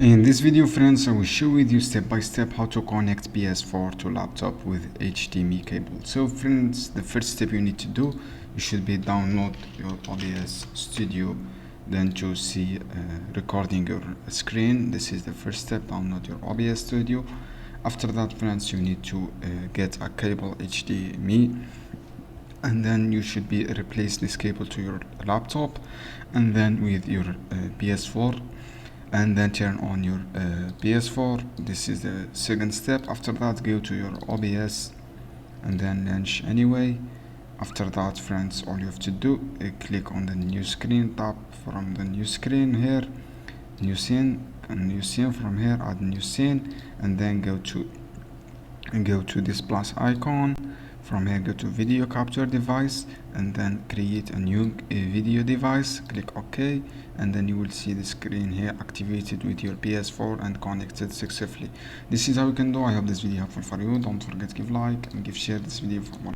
In this video, friends, I will show with you step by step how to connect PS4 to laptop with HDMI cable. So friends, the first step you need to do, you should be download your OBS Studio, then to see recording your screen. This is the first step, download your OBS Studio. After that, friends, you need to get a cable HDMI, and then you should be replace this cable to your laptop, and then with your PS4, and then turn on your PS4. This is the second step. After that, go to your OBS and then launch anyway. After that, friends, all you have to do is click on the new screen, tap from the new screen here, new scene, and new scene. From here, add new scene, and then go to this plus icon. From here, go to video capture device, and then create a new video device. Click OK, and then you will see the screen here activated with your PS4 and connected successfully. This is how you can do. I hope this video helpful for you. Don't forget to give like and give share this video for more.